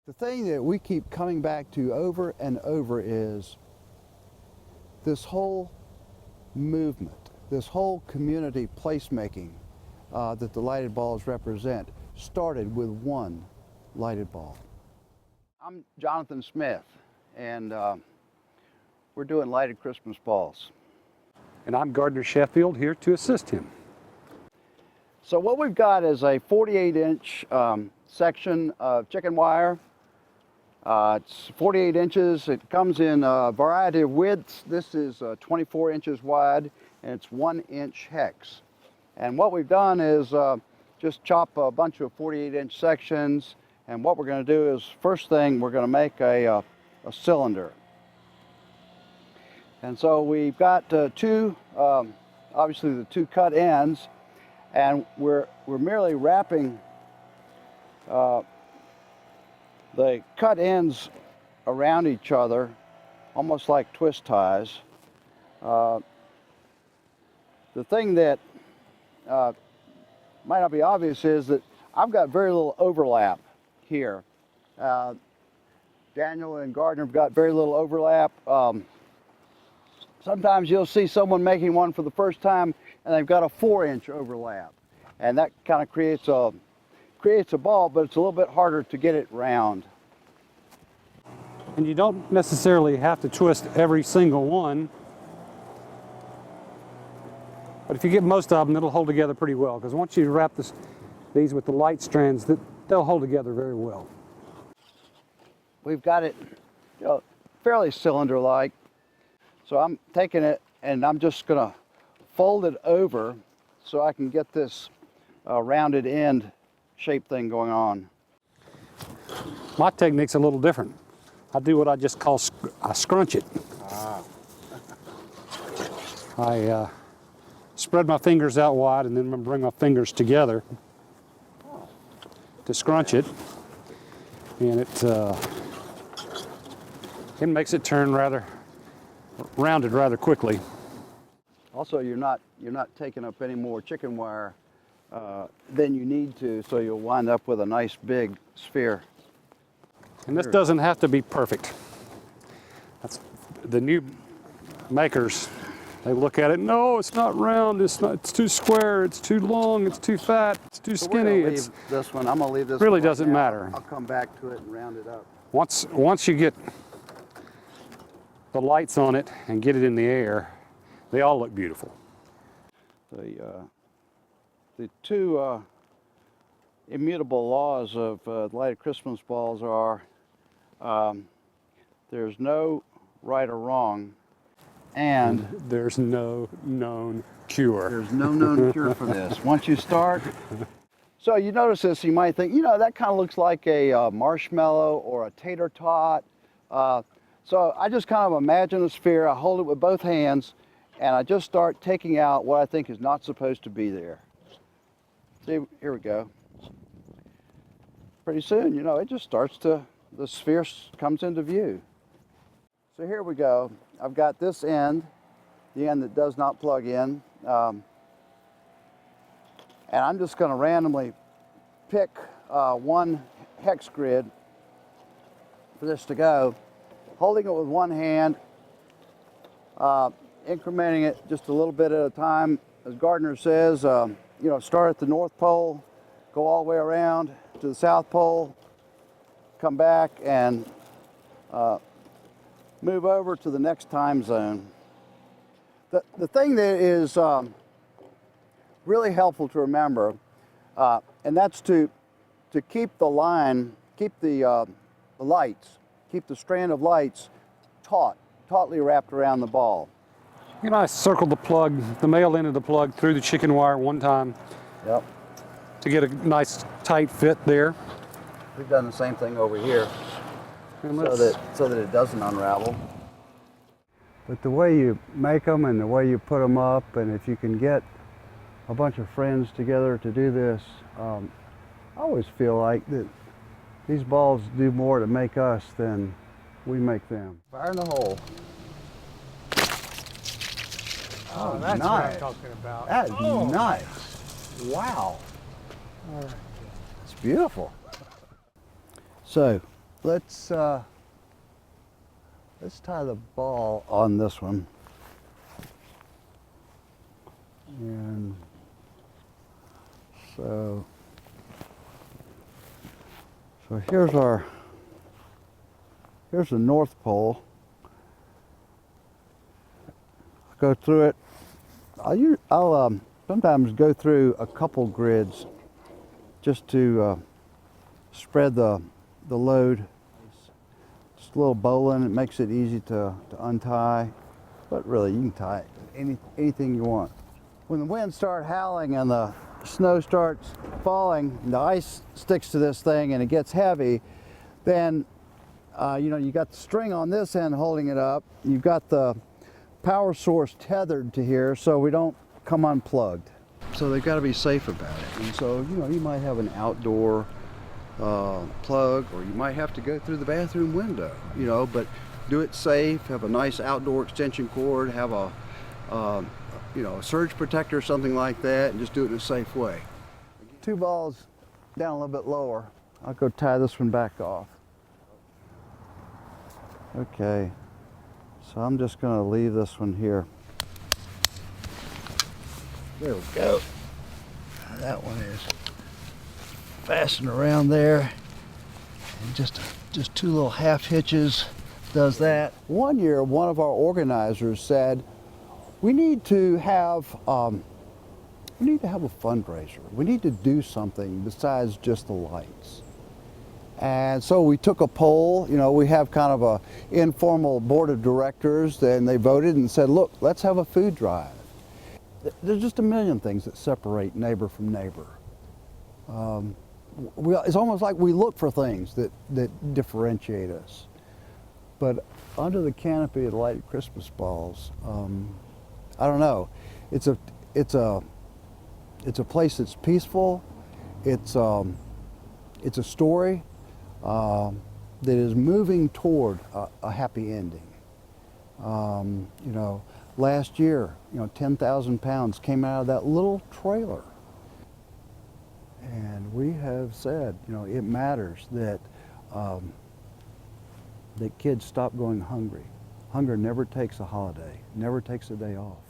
The thing that we keep coming back to over and over is this whole movement, this whole community placemaking that the lighted balls represent started with one lighted ball. I'm Jonathan Smith, and we're doing lighted Christmas balls. And I'm Gardner Sheffield, here to assist him. So what we've got is a 48-inch section of chicken wire. It's 48 inches. It comes in a variety of widths. This is 24 inches wide, and it's 1-inch hex. And what we've done is just chop a bunch of 48-inch sections. And what we're going to do is, first thing, we're going to make a cylinder. And so we've got obviously the two cut ends, and we're merely wrapping the cut ends around each other, almost like twist ties. The thing that might not be obvious is that I've got very little overlap here. Daniel and Gardner have got very little overlap. Sometimes you'll see someone making one for the first time and they've got a 4-inch overlap, and that kind of creates a ball, but it's a little bit harder to get it round. And you don't necessarily have to twist every single one, but if you get most of them, it'll hold together pretty well, because once you wrap these with the light strands, they'll hold together very well. We've got it fairly cylinder-like, so I'm taking it and I'm just going to fold it over so I can get this rounded end shape thing going on. My technique's a little different. I do what I just call I scrunch it. I spread my fingers out wide and then bring my fingers together to scrunch it, and it makes it turn rather rounded rather quickly. Also, you're not taking up any more chicken wire than you need to, so you'll wind up with a nice big sphere. And this doesn't have to be perfect. That's the new makers. They look at it. No, it's not round. It's too square. It's too long. It's too fat. It's too skinny. It's this one. I'm gonna leave this. Really one doesn't matter. I'll come back to it and round it up. Once you get the lights on it and get it in the air, they all look beautiful. The two immutable laws of lighted Christmas balls are there's no right or wrong, and there's no known cure. There's no known cure for this. Once you start, so you notice this, you might think, that kind of looks like a marshmallow or a tater tot. So I just kind of imagine a sphere, I hold it with both hands, and I just start taking out what I think is not supposed to be there. See, here we go. Pretty soon, it just starts to, the sphere comes into view. So here we go. I've got this end, the end that does not plug in, and I'm just going to randomly pick one hex grid for this to go, holding it with one hand, incrementing it just a little bit at a time. As Gardner says, start at the North Pole, go all the way around to the South Pole, come back and move over to the next time zone. The thing that is really helpful to remember, and that's to keep the line, keep the lights, keep the strand of lights tautly wrapped around the ball. I circled the male end of the plug through the chicken wire one time. Yep. To get a nice tight fit there. We've done the same thing over here, so that it doesn't unravel. But the way you make them and the way you put them up, and if you can get a bunch of friends together to do this, I always feel like that these balls do more to make us than we make them. Fire in the hole. Oh, that's nice. what I'm talking about. That is nice. Wow. All right. It's beautiful. So, let's tie the ball on this one. And so here's the North Pole. I'll go through it. I'll sometimes go through a couple grids just to spread the load. Just a little bowline, it makes it easy to untie, but really you can tie anything you want. When the winds start howling and the snow starts falling, the ice sticks to this thing and it gets heavy, then you got the string on this end holding it up. You've got the power source tethered to here so we don't come unplugged. So they've got to be safe about it. And so, you might have an outdoor plug, or you might have to go through the bathroom window, but do it safe, have a nice outdoor extension cord, have a surge protector or something like that, and just do it in a safe way. 2 balls down a little bit lower. I'll go tie this one back off. Okay, so I'm just going to leave this one here. There we go. That one is fastened around there, and just 2 little half hitches does that. One year, one of our organizers said, we need to have a fundraiser. We need to do something besides just the lights. And so we took a poll. We have kind of a informal board of directors, and they voted and said, look, let's have a food drive. There's just a million things that separate neighbor from neighbor. It's almost like we look for things that differentiate us. But under the canopy of the lighted Christmas balls, I don't know. It's a place that's peaceful. It's a story that is moving toward a happy ending. Last year, 10,000 pounds came out of that little trailer. And we have said, it matters that that kids stop going hungry. Hunger never takes a holiday, never takes a day off.